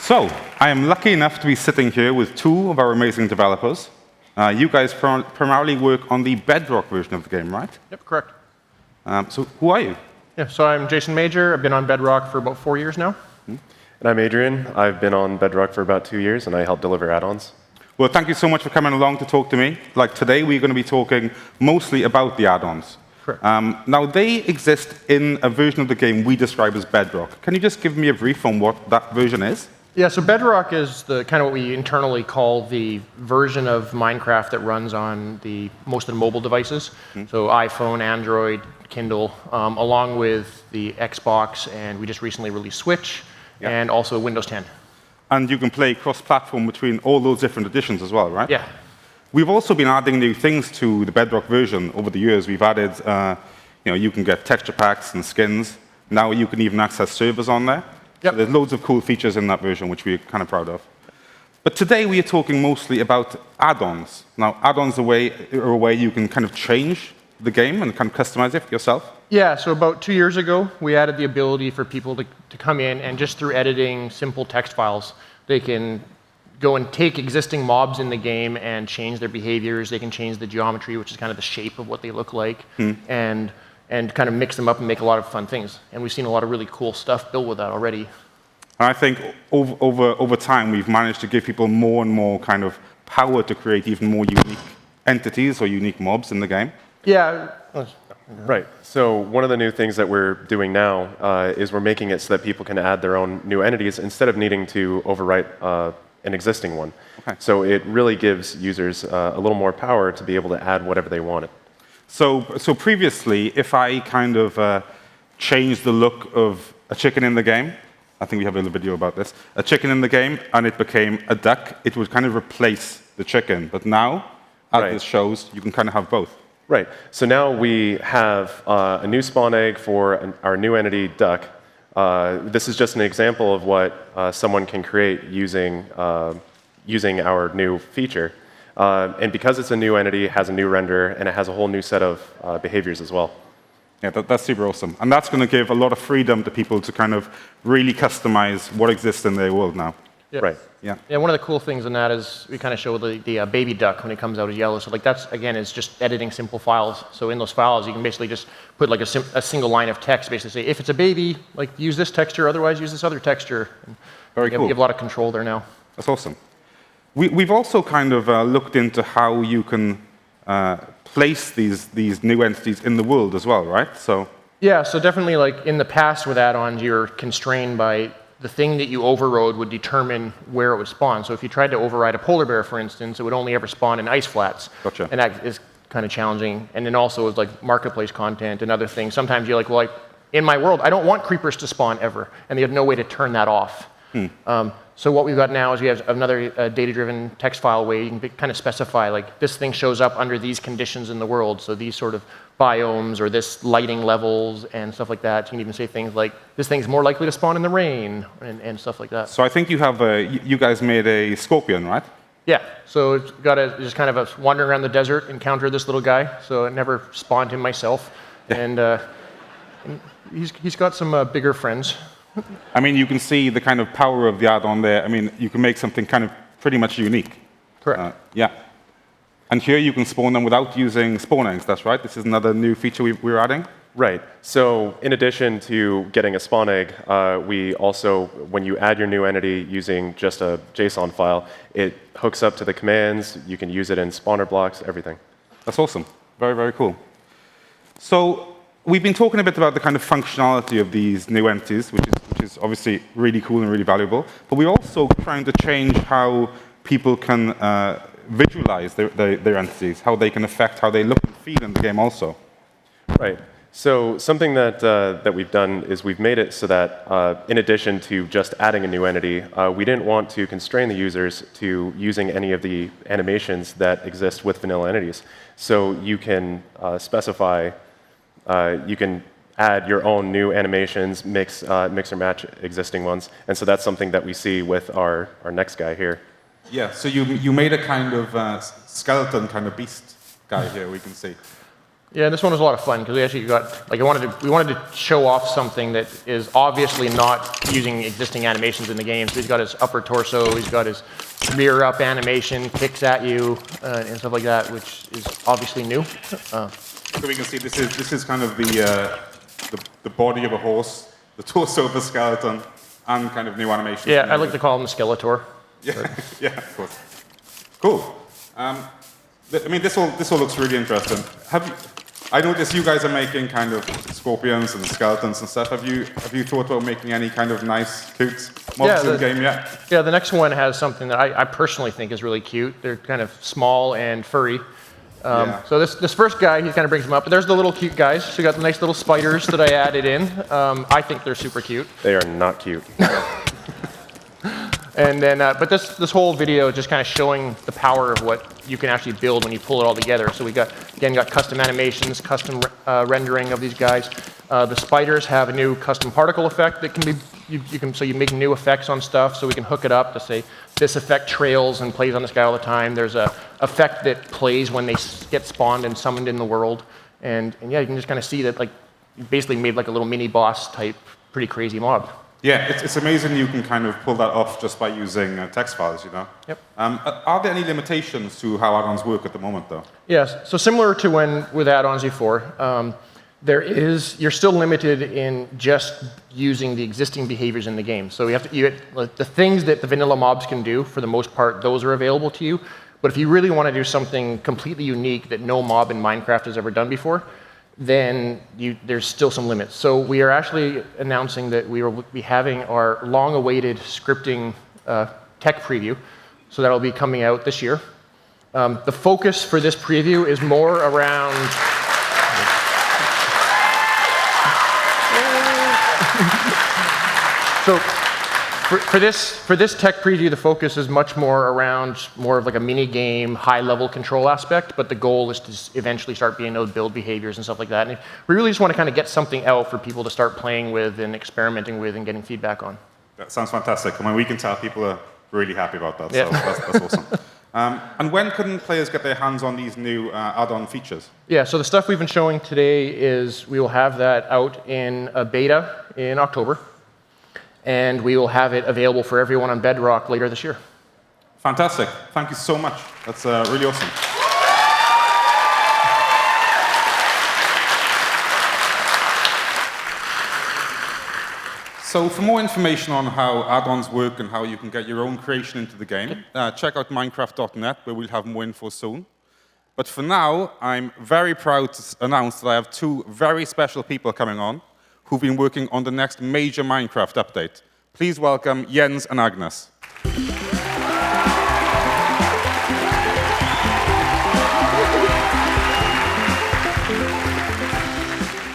So, I am lucky enough to be sitting here with two of our amazing developers. You guys primarily work on the Bedrock version of the game, right? Yep, correct. So, who are you? Yeah, so I'm Jason Major. I've been on Bedrock for about 4 years now. And I'm Adrian. I've been on Bedrock for about 2 years, and I help deliver add-ons. Well, thank you so much for coming along to talk to me. Like today, we're going to be talking mostly about the add-ons. Correct. Now, they exist in a version of the game we describe as Bedrock. Can you just give me a brief on what that version is? Yeah, so Bedrock is the kind of what we internally call the version of Minecraft that runs on most of the mobile devices. So iPhone, Android, Kindle, along with the Xbox, and we just recently released Switch, and also Windows 10. And you can play cross-platform between all those different editions as well, right? Yeah. We've also been adding new things to the Bedrock version over the years. We've added, you can get texture packs and skins. Now you can even access servers on there. Yep. So there's loads of cool features in that version, which we're kind of proud of. But today we are talking mostly about add-ons. Now, add-ons are a way you can kind of change the game and kind of customize it for yourself. Yeah, so about 2 years ago, we added the ability for people to come in and just through editing simple text files, they can go and take existing mobs in the game and change their behaviors. They can change the geometry, which is kind of the shape of what they look like, and kind of mix them up and make a lot of fun things. And we've seen a lot of really cool stuff built with that already. And I think over time, we've managed to give people more and more kind of power to create even more unique entities or unique mobs in the game. Yeah. Right. So one of the new things that we're doing now is we're making it so that people can add their own new entities instead of needing to overwrite an existing one. Okay. So it really gives users a little more power to be able to add whatever they wanted. So previously, if I kind of changed the look of a chicken in the game, I think we have a little video about this, a chicken in the game, and it became a duck, it would kind of replace the chicken. But now, as this shows, you can kind of have both. Right. So now we have a new spawn egg for our new entity, duck. This is just an example of what someone can create using our new feature. And because it's a new entity, it has a new render, and it has a whole new set of behaviors as well. Yeah, that's super awesome. And that's going to give a lot of freedom to people to kind of really customize what exists in their world now. Yep. Right. Yeah. Yeah, one of the cool things in that is we kind of show the baby duck when it comes out as yellow. So like that's, again, is just editing simple files. So in those files, you can basically just put like a single line of text, basically say, if it's a baby, like use this texture, otherwise use this other texture. And Very cool. You have a lot of control there now. That's awesome. We've also kind of looked into how you can place these new entities in the world as well, right? So yeah, so definitely like in the past with add-ons, you're constrained by the thing that you overrode would determine where it would spawn. So if you tried to override a polar bear, for instance, it would only ever spawn in ice flats. Gotcha. And that is kind of challenging. And then also with like marketplace content and other things, sometimes you're like, well, in my world, I don't want creepers to spawn ever. And they have no way to turn that off. So what we've got now is we have another data-driven text file where you can kind of specify, like, this thing shows up under these conditions in the world, so these sort of biomes or this lighting levels and stuff like that. You can even say things like, this thing's more likely to spawn in the rain and stuff like that. So I think you guys made a scorpion, right? Yeah, so it's got just kind of a wandering around the desert, encounter this little guy, so it never spawned him myself. Yeah. And he's got some bigger friends. I mean, you can see the kind of power of the add-on there. I mean, you can make something kind of pretty much unique. Correct. Yeah. And here you can spawn them without using spawn eggs, that's right? This is another new feature we're adding? Right. So in addition to getting a spawn egg, we also, when you add your new entity using just a JSON file, it hooks up to the commands. You can use it in spawner blocks, everything. That's awesome. Very, very cool. So we've been talking a bit about the kind of functionality of these new entities, which is obviously really cool and really valuable. But we're also trying to change how people can visualize their entities, how they can affect how they look and feel in the game also. Right. So something that we've done is we've made it so that in addition to just adding a new entity, we didn't want to constrain the users to using any of the animations that exist with vanilla entities. So you can specify, you can add your own new animations, mix or match existing ones. And so that's something that we see with our next guy here. Yeah, so you made a kind of skeleton kind of beast guy here, we can see. Yeah, this one was a lot of fun because we actually got we wanted to show off something that is obviously not using existing animations in the game. So he's got his upper torso, he's got his rear up animation, kicks at you, and stuff like that, which is obviously new. So we can see this is kind of the body of a horse, the torso of a skeleton, and kind of new animations. Yeah, I like to call him the Skeletor. Yeah, yeah, of course. Cool. I mean, this all looks really interesting. I noticed you guys are making kind of scorpions and skeletons and stuff. Have you thought about making any kind of nice, cute mobs in the game yet? Yeah, the next one has something that I personally think is really cute. They're kind of small and furry. So this first guy, he kind of brings them up. But there's the little cute guys. So you got the nice little spiders that I added in. I think they're super cute. They are not cute. And then, but this whole video is just kind of showing the power of what you can actually build when you pull it all together. So we got custom animations, custom rendering of these guys. The spiders have a new custom particle effect that can be, so you make new effects on stuff. So we can hook it up to say this effect trails and plays on this guy all the time. There's a effect that plays when they get spawned and summoned in the world. And yeah, you can just kind of see that like you basically made like a little mini boss type, pretty crazy mob. Yeah, it's amazing you can kind of pull that off just by using text files, you know? Yep. Are there any limitations to how add-ons work at the moment, though? Yes. So similar to when with add-ons before, you're still limited in just using the existing behaviors in the game. So the things that the vanilla mobs can do, for the most part, those are available to you. But if you really want to do something completely unique that no mob in Minecraft has ever done before, then there's still some limits. So we are actually announcing that we will be having our long-awaited scripting tech preview. So that'll be coming out this year. The focus for this preview is more around... So for this tech preview, the focus is much more around more of like a mini game, high-level control aspect, but the goal is to eventually start being able to build behaviors and stuff like that. And we really just want to kind of get something out for people to start playing with and experimenting with and getting feedback on. That sounds fantastic. I mean, we can tell people are really happy about that, so that's awesome. And when can players get their hands on these new add-on features? Yeah, so the stuff we've been showing today is we will have that out in a beta in October. And we will have it available for everyone on Bedrock later this year. Fantastic. Thank you so much. That's really awesome. So for more information on how add-ons work and how you can get your own creation into the game, check out minecraft.net, where we'll have more info soon. But for now, I'm very proud to announce that I have two very special people coming on who've been working on the next major Minecraft update. Please welcome Jens and Agnes.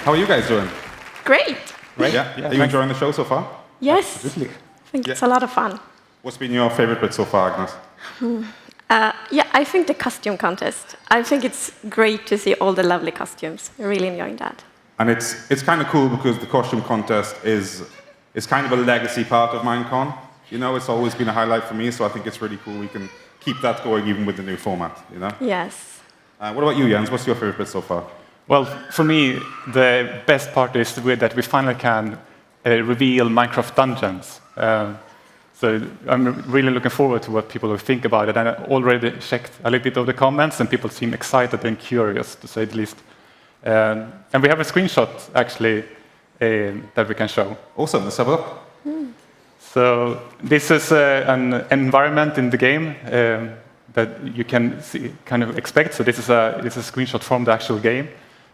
How are you guys doing? Great. Great. Yeah. Are you enjoying the show so far? Yes. Absolutely. I think it's a lot of fun. What's been your favorite bit so far, Agnes? Yeah, I think the costume contest. I think it's great to see all the lovely costumes. I'm really enjoying that. And it's kind of cool because the costume contest is kind of a legacy part of MINECON. You know, it's always been a highlight for me, so I think it's really cool we can keep that going even with the new format, you know? Yes. What about you, Jens? What's your favorite bit so far? Well, for me, the best part is that we finally can reveal Minecraft dungeons. So I'm really looking forward to what people will think about it. And I already checked a little bit of the comments, and people seem excited and curious, to say the least. And we have a screenshot, actually, that we can show. Awesome. Let's have a look. So this is an environment in the game that you can see, kind of expect. So this is a screenshot from the actual game.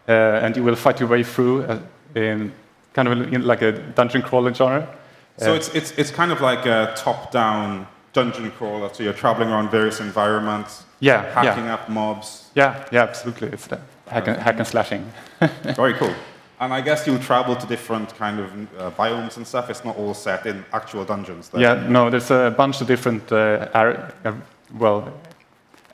And you will fight your way through in kind of like a dungeon crawler genre. So it's kind of like a top-down dungeon crawler. So you're traveling around various environments, hacking up mobs. Yeah, absolutely. It's the hack and slashing. Very cool. And I guess you travel to different kind of biomes and stuff. It's not all set in actual dungeons. Though. Yeah, no, there's a bunch of different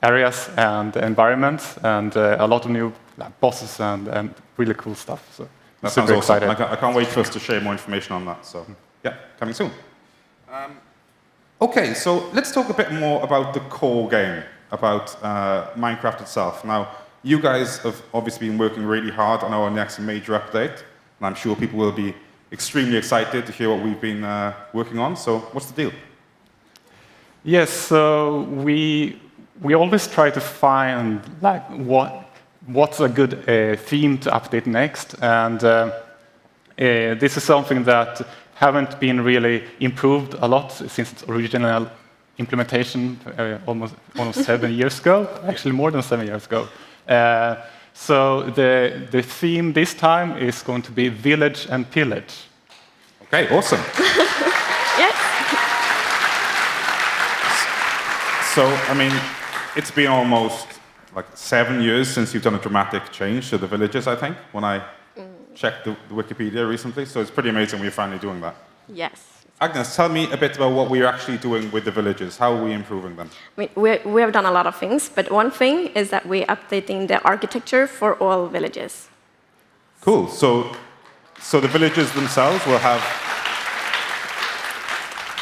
areas and environments, and a lot of new bosses and really cool stuff. So that sounds awesome. Excited. I can't wait for us to share more information on that. So yeah, coming soon. Okay, so let's talk a bit more about the core game, about Minecraft itself. Now, You guys have obviously been working really hard on our next major update, and I'm sure people will be extremely excited to hear what we've been working on. So what's the deal? Yes, so we always try to find like what's a good theme to update next, and this is something that haven't been really improved a lot since its original implementation almost 7 years ago, actually more than 7 years ago. So the theme this time is going to be Village and Pillage. Okay, awesome. Yes. So, I mean, it's been almost like 7 years since you've done a dramatic change to the villages, I think, when I checked the Wikipedia recently. So it's pretty amazing we're finally doing that. Yes. Agnes, tell me a bit about what we're actually doing with the villages. How are we improving them? I mean, we have done a lot of things, but one thing is that we're updating the architecture for all villages. Cool. So the villages themselves will have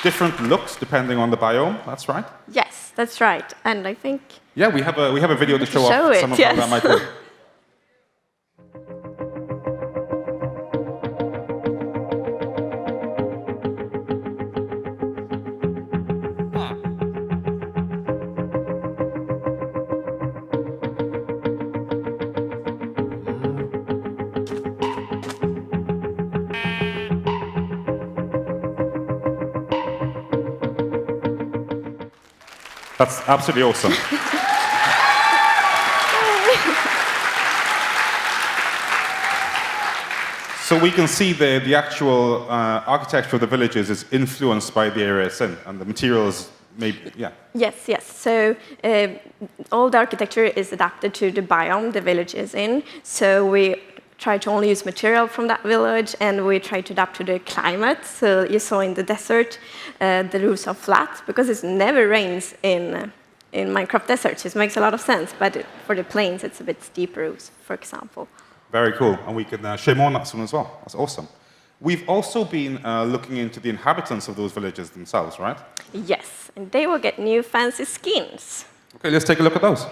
different looks depending on the biome. That's right. Yes, that's right. And I think Yeah, we have a video to show off some of how that might work. That's absolutely awesome. So we can see the actual architecture of the villages is influenced by the area it's in, and the materials, maybe, yeah. yes, yes. So all the architecture is adapted to the biome the village is in. So we try to only use material from that village, and we try to adapt to the climate. So you saw in the desert, the roofs are flat because it never rains in Minecraft deserts. It makes a lot of sense, but for the plains, it's a bit steep roofs, for example. Very cool, and we can share more on that soon as well. That's awesome. We've also been looking into the inhabitants of those villages themselves, right? Yes, and they will get new fancy skins. Okay, let's take a look at those.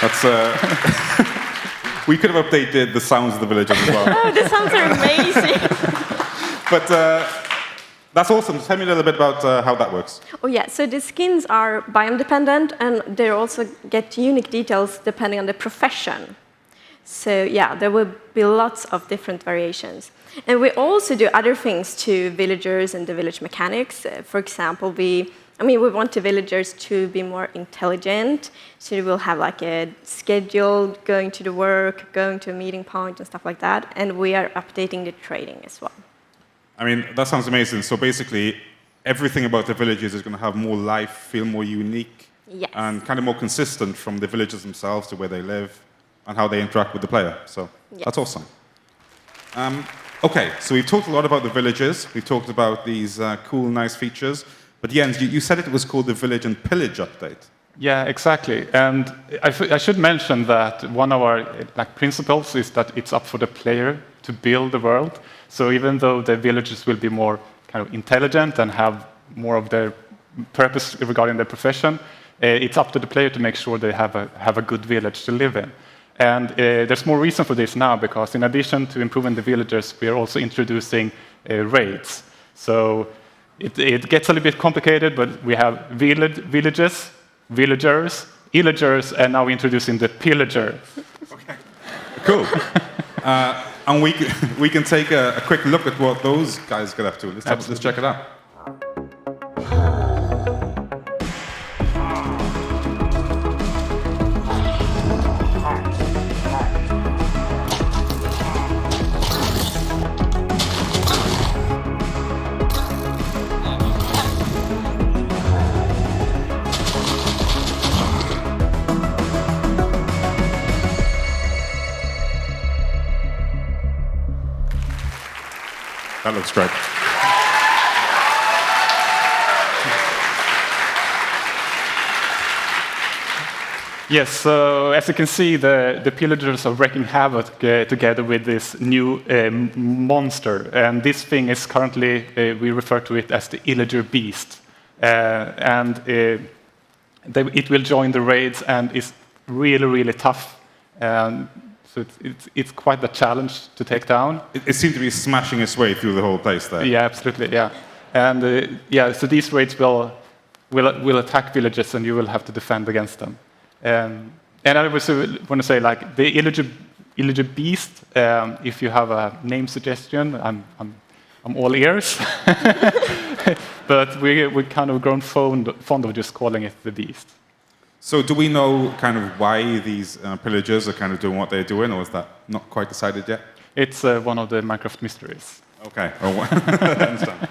That's we could have updated the sounds of the villages as well. Oh, the sounds are amazing. But that's awesome. Tell me a little bit about how that works. Oh yeah, so the skins are biome dependent, and they also get unique details depending on the profession. So yeah, there will be lots of different variations. And we also do other things to villagers and the village mechanics. For example, we want the villagers to be more intelligent, so they will have like a schedule, going to the work, going to a meeting point and stuff like that. And we are updating the trading as well. I mean, that sounds amazing. So basically, everything about the villages is going to have more life, feel more unique, Yes. and kind of more consistent from the villages themselves to where they live and how they interact with the player. So Yes. that's awesome. Okay, so we've talked a lot about the villages. We've talked about these cool, nice features. But Jens, you said it was called the Village and Pillage update. Yeah, exactly. And I should mention that one of our principles is that it's up for the player to build the world. So even though the villages will be more kind of intelligent and have more of their purpose regarding their profession, it's up to the player to make sure they have a good village to live in. And there's more reason for this now, because in addition to improving the villagers, we are also introducing raids. So it gets a little bit complicated, but we have villages, villagers, illagers, and now we're introducing the pillager. Okay. Cool. And we can take a quick look at what those guys get up to. Let's check it out. That looks great. Yes, so as you can see, the pillagers are wreaking havoc together with this new monster. And this thing is currently, we refer to it as the Illager Beast. It will join the raids and is really, really tough. So it's quite a challenge to take down. It seemed to be smashing its way through the whole place there. Yeah, absolutely, yeah. And so these raids will attack villages and you will have to defend against them. And I also want to say, like, the Illager Beast, if you have a name suggestion, I'm all ears. But we've kind of grown fond of just calling it the Beast. So do we know kind of why these pillagers are kind of doing what they're doing, or is that not quite decided yet? It's one of the Minecraft mysteries. Okay. I understand.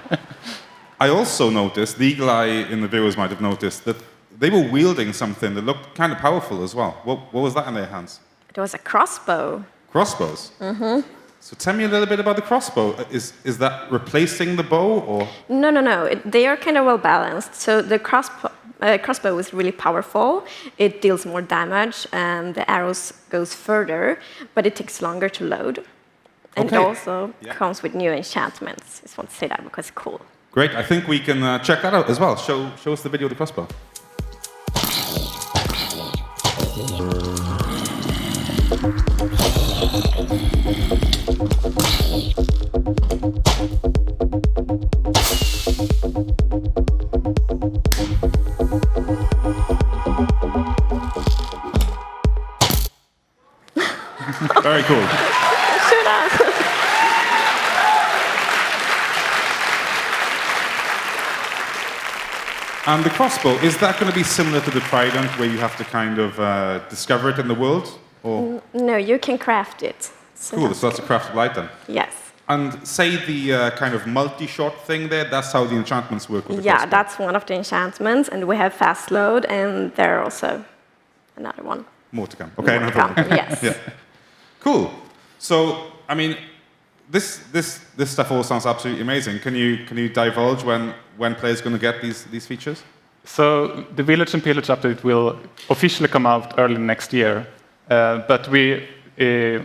I also noticed, the eagle eye in the viewers might have noticed, that they were wielding something that looked kind of powerful as well. What was that in their hands? It was a crossbow. Crossbows? Mm-hmm. So tell me a little bit about the crossbow. Is that replacing the bow, or? No. They are kind of well balanced. So the crossbow is really powerful. It deals more damage, and the arrows goes further, but it takes longer to load. And Okay. it also comes with new enchantments. I just want to say that because it's cool. Great. I think we can check that out as well. Show us the video of the crossbow. Very cool. Should have. And the crossbow, is that going to be similar to the trident, where you have to kind of discover it in the world? Or? No, you can craft it. So Cool, so that's a craftable item. Yes. And say the kind of multi-shot thing there, that's how the enchantments work with the Yeah, crossbow. that's one of the enchantments, and we have fast load, and there are also another one. More to come. Okay, More no to come, problem. yes. Yeah. Cool. So, I mean, this stuff all sounds absolutely amazing. Can you divulge when players are going to get these features? So the Village and Pillage update will officially come out early next year, but we are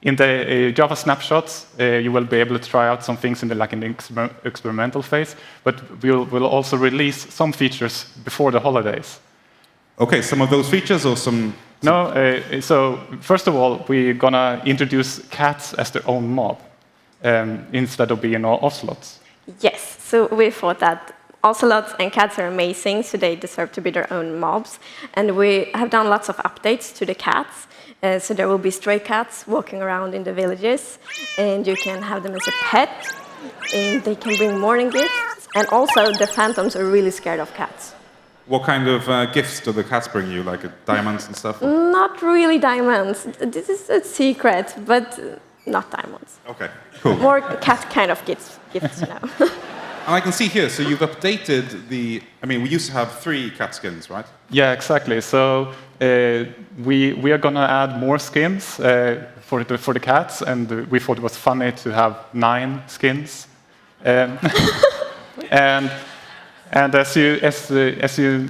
in the Java snapshots. You will be able to try out some things in the experimental phase, but we'll also release some features before the holidays. Okay, some of those features or some. No, so first of all, we're gonna introduce cats as their own mob instead of being ocelots. Yes, so we thought that ocelots and cats are amazing, so they deserve to be their own mobs. And we have done lots of updates to the cats. So there will be stray cats walking around in the villages, and you can have them as a pet, and they can bring morning gifts. And also, the phantoms are really scared of cats. What kind of gifts do the cats bring you, like diamonds and stuff? Not really diamonds. This is a secret, but not diamonds. Okay, cool. More cat kind of gifts, you know. And I can see here, so you've updated the. I mean, we used to have 3 cat skins, right? Yeah, exactly. So we are gonna add more skins for the cats, and we thought it was funny to have 9 skins. And as you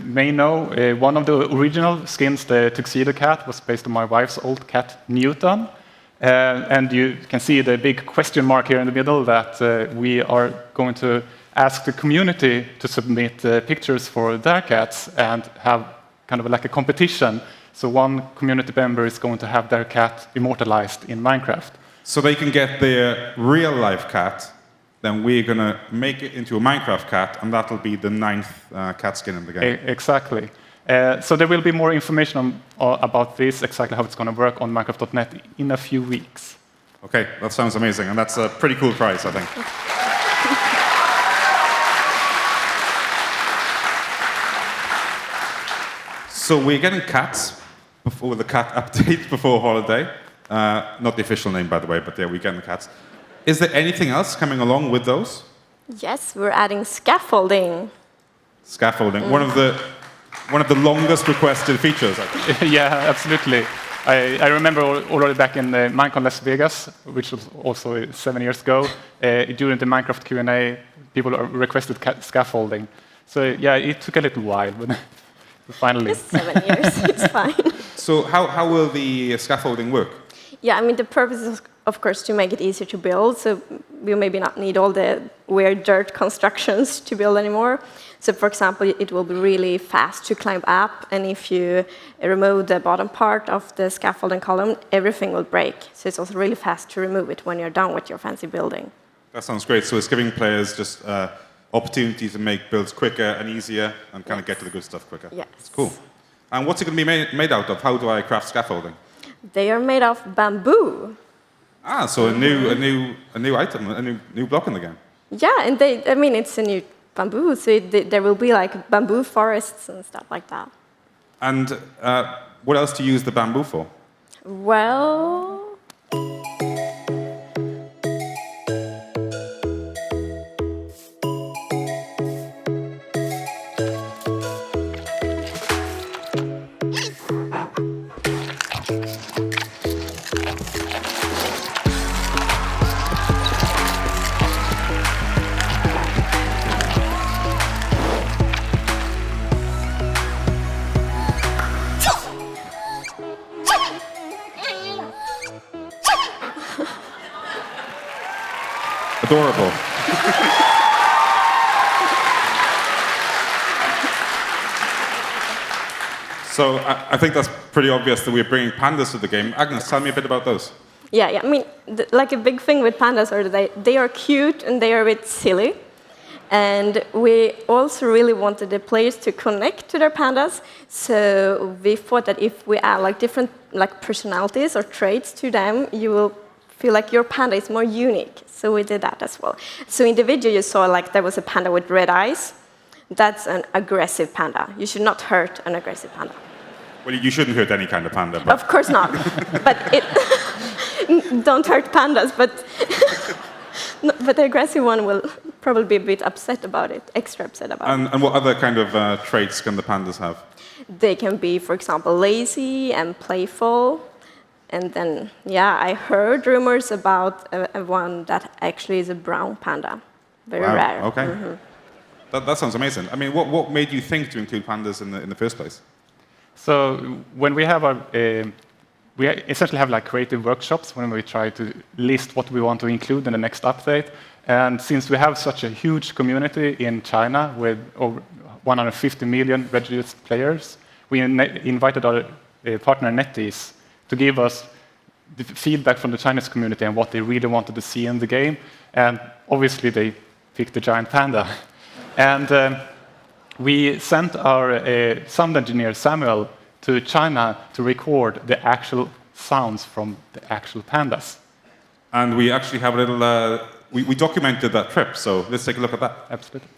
may know, one of the original skins, the tuxedo cat, was based on my wife's old cat Newton. And you can see the big question mark here in the middle that we are going to ask the community to submit pictures for their cats and have kind of like a competition. So one community member is going to have their cat immortalized in Minecraft. So they can get their real-life cat, then we're going to make it into a Minecraft cat, and that'll be the 9th cat skin in the game. Exactly. So there will be more information about this, exactly how it's going to work on Minecraft.net in a few weeks. Okay, that sounds amazing, and that's a pretty cool prize, I think. So we're getting cats before the cat update before holiday. Not the official name, by the way, but yeah, we're getting cats. Is there anything else coming along with those? Yes, we're adding scaffolding. Scaffolding, one of the longest requested features, I think. Yeah, absolutely. I remember already back in MINECON Las Vegas, which was also 7 years ago, during the Minecraft Q&A, people requested scaffolding. So yeah, it took a little while, but finally. It's 7 years, it's fine. So how will the scaffolding work? Yeah, I mean, the purpose is, of course, to make it easier to build, so we maybe not need all the weird dirt constructions to build anymore. So, for example, it will be really fast to climb up, and if you remove the bottom part of the scaffolding column, everything will break. So it's also really fast to remove it when you're done with your fancy building. That sounds great. So it's giving players just opportunities to make builds quicker and easier and kind of get to the good stuff quicker. Yes. It's cool. And what's it going to be made out of? How do I craft scaffolding? They are made of bamboo. Ah, so a new item, a new block in the game. Yeah, and I mean, it's a new bamboo, so there will be like bamboo forests and stuff like that. And what else do you use the bamboo for? Well, Adorable. So I think that's pretty obvious that we're bringing pandas to the game. Agnes, tell me a bit about those. yeah. I mean, like a big thing with pandas are they are cute and they are a bit silly. And we also really wanted the players to connect to their pandas. So we thought that if we add like different like personalities or traits to them, you will feel like your panda is more unique. So we did that as well. So in the video you saw like there was a panda with red eyes. That's an aggressive panda. You should not hurt an aggressive panda. Well, you shouldn't hurt any kind of panda. But Of course not. But don't hurt pandas. But the aggressive one will probably be a bit upset about it, extra upset about it. And what other kind of traits can the pandas have? They can be, for example, lazy and playful. And then, yeah, I heard rumors about a one that actually is a brown panda. Very Wow, rare. okay. That sounds amazing. I mean, what made you think to include pandas in the first place? So when we have our, we essentially have like creative workshops when we try to list what we want to include in the next update. And since we have such a huge community in China with over 150 million registered players, we invited our partner NetEase to give us the feedback from the Chinese community and what they really wanted to see in the game. And obviously they picked the giant panda. And we sent our sound engineer Samuel to China to record the actual sounds from the actual pandas. And we actually have a little, we documented that trip, so let's take a look at that. Absolutely.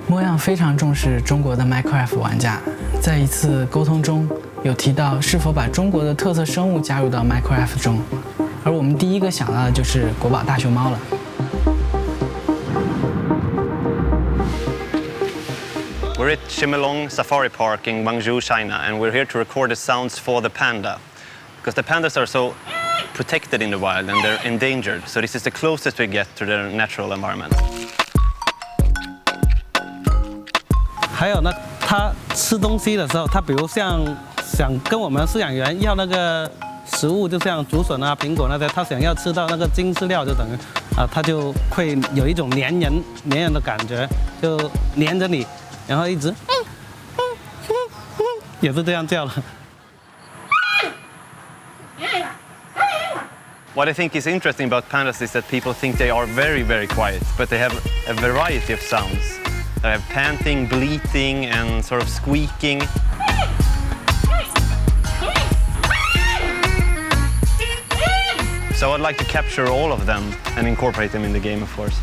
莫样非常重视中国的 Minecraft 玩家，在一次沟通中有提到是否把中国的特色生物加入到 Minecraft 中，而我们第一个想到的就是国宝大熊猫了。 We're at Chimelong Safari Park in Guangzhou, China, and we're here to record the sounds for the panda. Because the pandas are so protected in the wild and they're endangered, so this is the closest we get to their natural environment. 还有呢，它吃东西的时候，它比如像想跟我们饲养员要那个食物，就像竹笋啊、苹果那些，它想要吃到那个精饲料，就等于它就会有一种粘人的感觉，就粘着你。 然后一直，也是这样叫了。What I think is interesting about pandas is that people think they are very, very quiet, but they have a variety of sounds. They have panting, bleating, and sort of squeaking. So I'd like to capture all of them and incorporate them in the game, of course.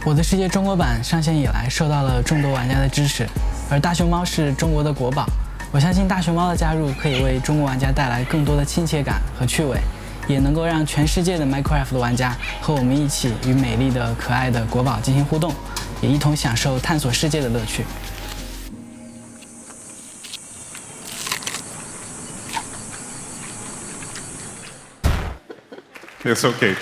我的世界中国版上线以来，受到了众多玩家的支持，而大熊猫是中国的国宝。我相信大熊猫的加入可以为中国玩家带来更多的亲切感和趣味，也能够让全世界的 Minecraft 的玩家和我们一起与美丽的、可爱的国宝进行互动，也一同享受探索世界的乐趣。They're so cute.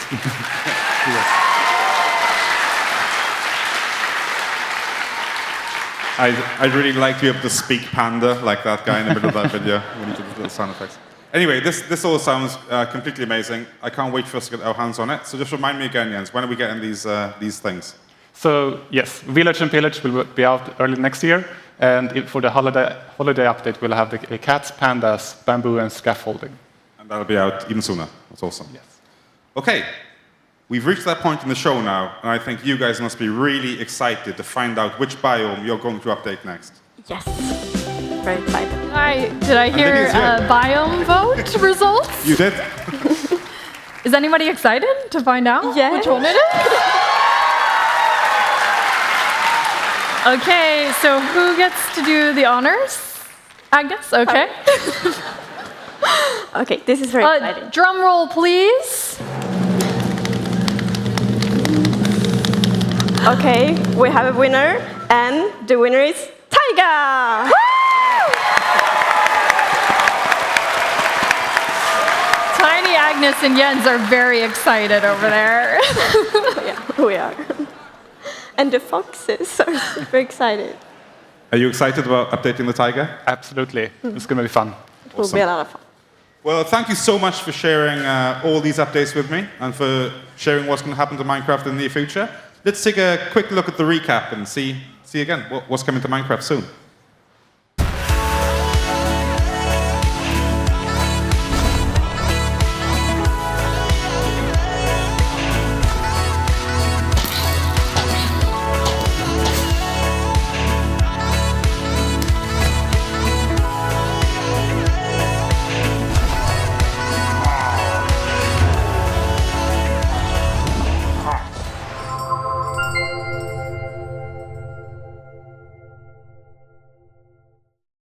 I'd really like to be able to speak panda like that guy in the middle of that video when he did the little sound effects. Anyway, this all sounds completely amazing. I can't wait for us to get our hands on it. So just remind me again, Jens, when are we getting these things? So yes, Village and Pillage will be out early next year, and for the holiday update, we'll have the cats, pandas, bamboo, and scaffolding. And that'll be out even sooner. That's awesome. Yes. Okay, we've reached that point in the show now, and I think you guys must be really excited to find out which biome you're going to update next. Yes. Very excited. Did I hear biome vote results? You did? Is anybody excited to find out which one it is? Okay, so who gets to do the honors? Agnes, okay. Okay, this is very exciting. Drum roll, please. Okay, we have a winner, and the winner is Taiga! Tiny Agnes and Jens are very excited over there. Yeah, we are. And the foxes are super excited. Are you excited about updating the tiger? Absolutely. It's going to be fun. It will be a lot of fun. Well, thank you so much for sharing all these updates with me and for sharing what's going to happen to Minecraft in the near future. Let's take a quick look at the recap and see again what's coming to Minecraft soon.